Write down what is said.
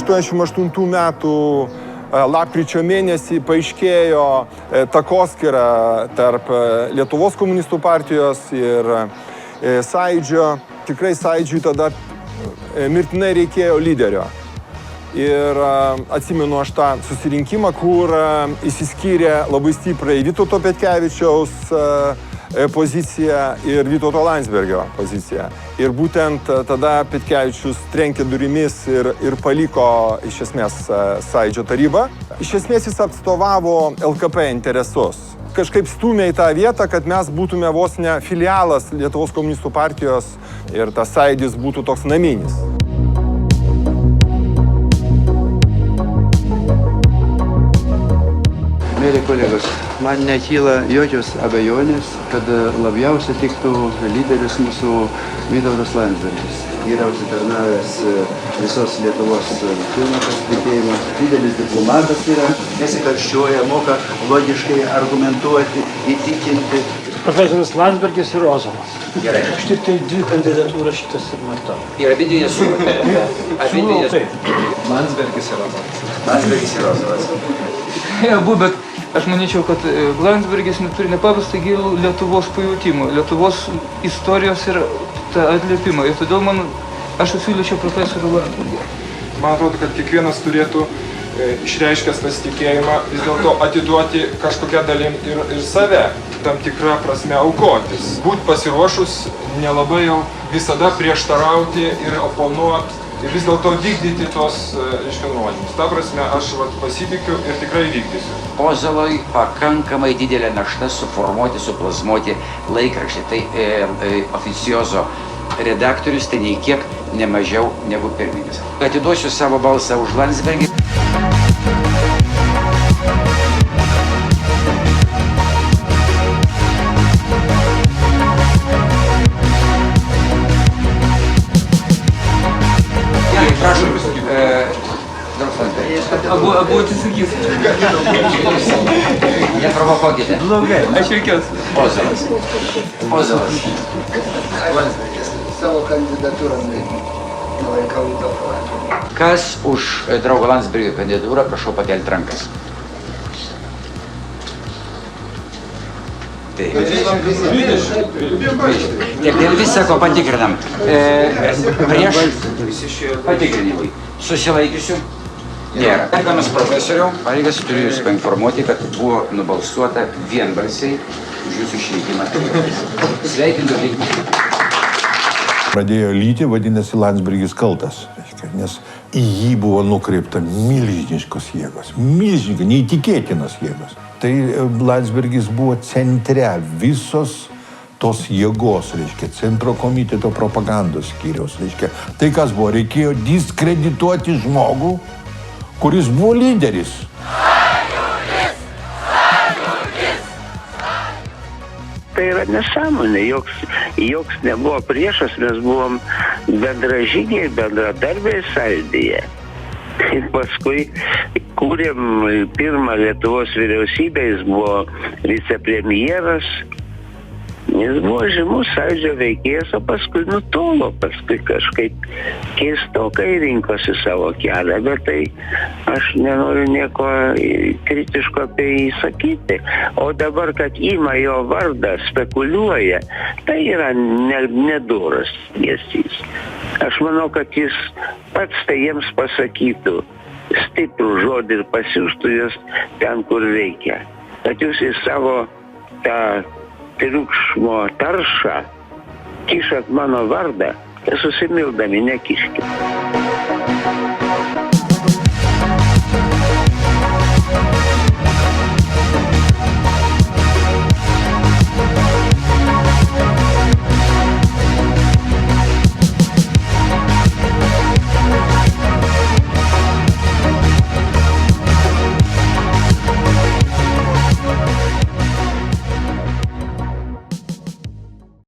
1988 metų lapkričio mėnesį paaiškėjo takoskyra tarp Lietuvos komunistų partijos ir Sąjūdžio. Tikrai Sąjūdžiui tada mirtinai reikėjo lyderio. Ir atsimenu aš tą susirinkimą, kur išsiskyrė labai stipriai Vytauto Petkevičiaus pozicija ir Vytauto Landsbergio pozicija. Ir būtent tada Petkevičius trenkė durimis ir paliko iš esmės Sąjūdžio tarybą. Iš esmės jis atstovavo LKP interesus. Kažkaip stūmė į tą vietą, kad mes būtume vos ne filialas Lietuvos komunistų partijos ir tas Sąjūdis būtų toks naminis. Mėly kolegos, man nekyla jokios abejonės, kad labiausiai tiktų lyderis mūsų Vytautas Landsbergis. Geriausiai tarnavęs visos Lietuvos pilno pasitikėjimo. Didelis diplomatas yra, nesikarščiuoja, moka logiškai argumentuoti, įtikinti. Profesorius Landsbergis ir Ozolas. Gerai. Aš tik tai dvi kandidatūras šitas ir matau. Ir abidvi nesūrė. Landsbergis ir Ozolas. Landsbergis ir Ozolas. Abu, bet aš manyčiau, kad Landsbergis turi nepaprastai gilų Lietuvos pajautimą, Lietuvos istorijos ir tą atliepimą. Ir todėl aš siūlyčiau profesorių Landsbergį. Man atrodo, kad kiekvienas turėtų išreiškęs pasitikėjimą vis dėlto atiduoti kažkokią dalim ir save, tam tikrą prasme aukotis. Būt pasiruošus, nelabai jau visada prieštarauti ir oponuoti. Ir vis dėlto vykdyti tos nurodymus. Ta prasme, aš pasitikiu ir tikrai vykdysiu. Ozolui pakankamai didelė našta suformuoti, suplazmuoti laikraštį. Tai oficiozo redaktorius, tai nei kiek nemažiau negu pirmininkas. Atiduosiu savo balsą už Landsbergį. Abu atsisakys. Neprovokuokite. Blogai, aš jokios. Ozolas. Landsbergis savo kandidatūrą nelaikau į daug. Kas už draugo Landsbergio kandidatūrą, prašau pakelti rankas. Taip, visi sako, patikrinam. Prieš patikrinimui. Susilaikiusių nėra. Gerbiamas profesoriau, pareigas turiu Jūs painformuoti, kad buvo nubalsuota vienbalsiai už Jūsų išrinkimą. Sveikinu lygį. Pradėjo lyti, vadinasi, Landsbergis kaltas, nes į jį buvo nukreipta milžiniškos jėgos, neįtikėtinos jėgos. Tai Landsbergis buvo centre visos tos jėgos, centro komiteto propagandos skyriaus. Tai kas buvo, reikėjo diskredituoti žmogų, kuris buvo lyderis. Tai yra nesąmonė, joks nebuvo priešas, mes buvom bendražygiai, bendradarbiai Sąjūdyje. Ir paskui kūrėm pirmą Lietuvos vyriausybę, jis buvo vicepremjeras, jis buvo žymus Sąjūdžio veikėjas, o paskui nutolo, paskui kažkaip keistokai rinkosi savo kelią, bet tai aš nenoriu nieko kritiško apie jį sakyti. O dabar, kad ima jo vardą, spekuliuoja, tai yra nedoras elgesys. Aš manau, kad jis pats tai jiems pasakytų stiprų žodį ir pasiųstų juos ten, kur reikia. Kad jūs į savo tą triukšmo taršą kišat mano vardą, susimildami nekiškit.